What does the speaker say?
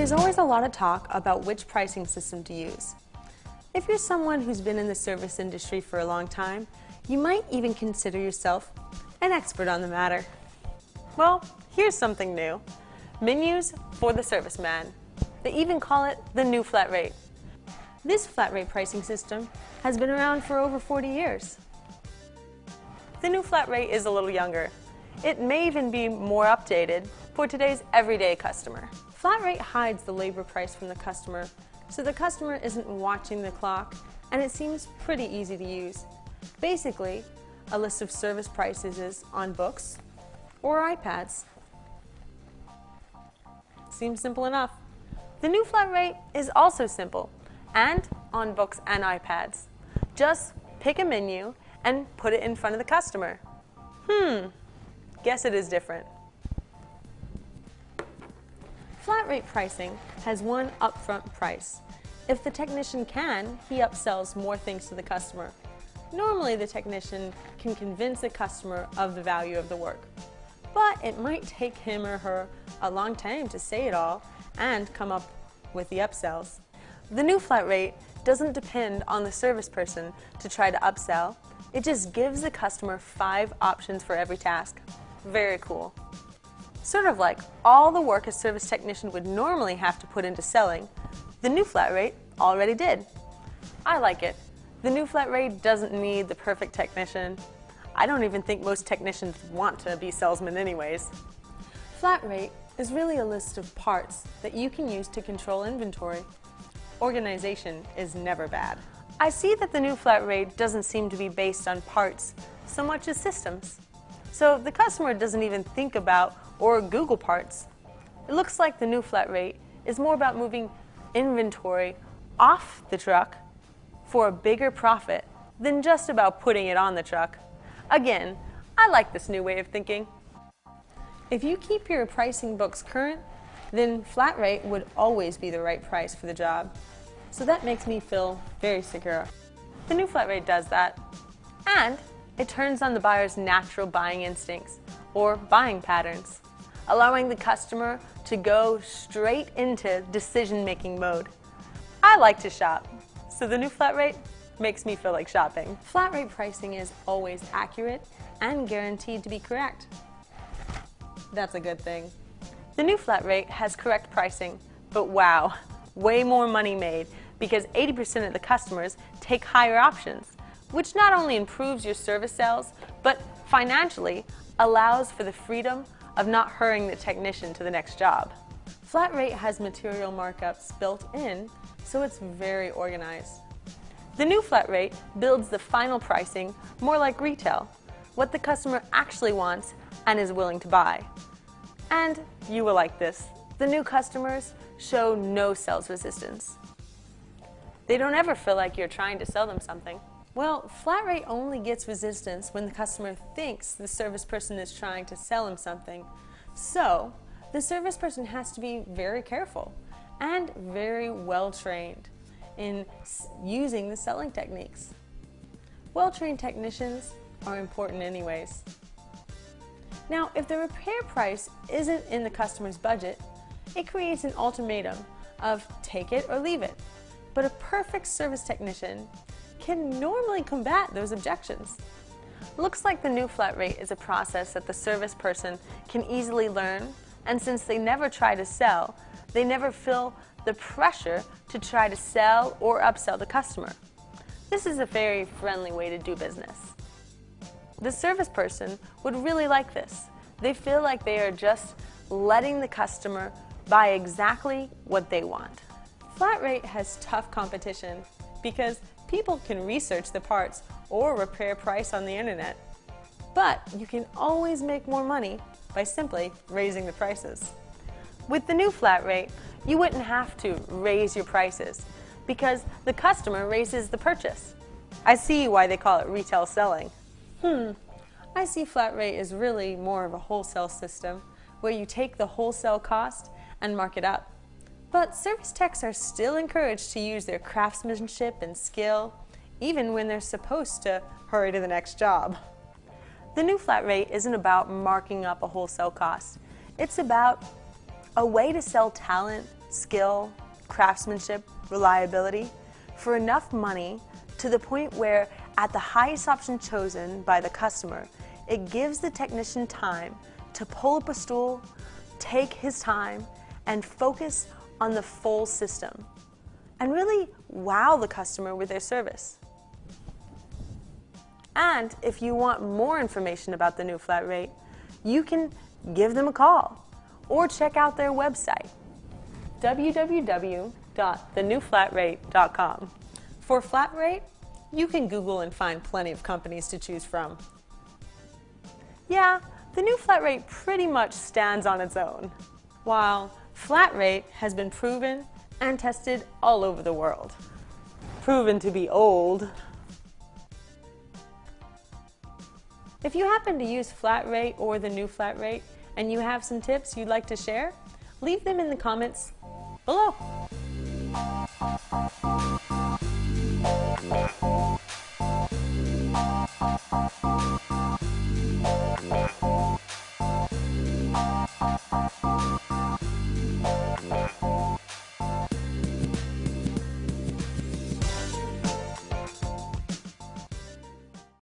There's always a lot of talk about which pricing system to use. If you're someone who's been in the service industry for a long time, you might even consider yourself an expert on the matter. Well, here's something new. Menus for the serviceman. They even call it the new flat rate. This flat rate pricing system has been around for over 40 years. The new flat rate is a little younger. It may even be more updated for today's everyday customer. Flat rate hides the labor price from the customer, so the customer isn't watching the clock, and it seems pretty easy to use. Basically, a list of service prices is on books or iPads. Seems simple enough. The new flat rate is also simple and on books and iPads. Just pick a menu and put it in front of the customer. Guess it is different. Flat rate pricing has one upfront price. If the technician can, he upsells more things to the customer. Normally, the technician can convince the customer of the value of the work, but it might take him or her a long time to say it all and come up with the upsells. The new flat rate doesn't depend on the service person to try to upsell. It just gives the customer 5 options for every task. Very cool. Sort of like all the work a service technician would normally have to put into selling, the new flat rate already did. I like it. The new flat rate doesn't need the perfect technician. I don't even think most technicians want to be salesmen anyways. Flat rate is really a list of parts that you can use to control inventory. Organization is never bad. I see that the new flat rate doesn't seem to be based on parts so much as systems. So the customer doesn't even think about or Google parts. It looks like the new flat rate is more about moving inventory off the truck for a bigger profit than just about putting it on the truck. Again, I like this new way of thinking. If you keep your pricing books current, then flat rate would always be the right price for the job. So that makes me feel very secure. The new flat rate does that. And it turns on the buyer's natural buying instincts or buying patterns, allowing the customer to go straight into decision-making mode. I like to shop, so the new flat rate makes me feel like shopping. Flat rate pricing is always accurate and guaranteed to be correct. That's a good thing. The new flat rate has correct pricing, but wow, way more money made because 80% of the customers take higher options, which not only improves your service sales, but financially allows for the freedom of not hurrying the technician to the next job. Flat rate has material markups built in, so it's very organized. The new flat rate builds the final pricing more like retail, what the customer actually wants and is willing to buy. And you will like this. The new customers show no sales resistance. They don't ever feel like you're trying to sell them something. Well, flat rate only gets resistance when the customer thinks the service person is trying to sell him something. So, the service person has to be very careful and very well trained in using the selling techniques. Well-trained technicians are important anyways. Now, if the repair price isn't in the customer's budget, it creates an ultimatum of take it or leave it. But a perfect service technician can normally combat those objections. Looks like the new flat rate is a process that the service person can easily learn, and since they never try to sell, they never feel the pressure to try to sell or upsell the customer. This is a very friendly way to do business. The service person would really like this. They feel like they are just letting the customer buy exactly what they want. Flat rate has tough competition because people can research the parts or repair price on the internet. But you can always make more money by simply raising the prices. With the new flat rate, you wouldn't have to raise your prices because the customer raises the purchase. I see why they call it retail selling. I see flat rate is really more of a wholesale system where you take the wholesale cost and mark it up. But service techs are still encouraged to use their craftsmanship and skill, even when they're supposed to hurry to the next job. The new flat rate isn't about marking up a wholesale cost. It's about a way to sell talent, skill, craftsmanship, reliability for enough money to the point where, at the highest option chosen by the customer, it gives the technician time to pull up a stool, take his time, and focus on the full system, and really wow the customer with their service. And if you want more information about the new flat rate, you can give them a call or check out their website, www.thenewflatrate.com. For flat rate, you can Google and find plenty of companies to choose from. Yeah, the new flat rate pretty much stands on its own, while flat rate has been proven and tested all over the world. Proven to be old. If you happen to use flat rate or the new flat rate and you have some tips you'd like to share, leave them in the comments below.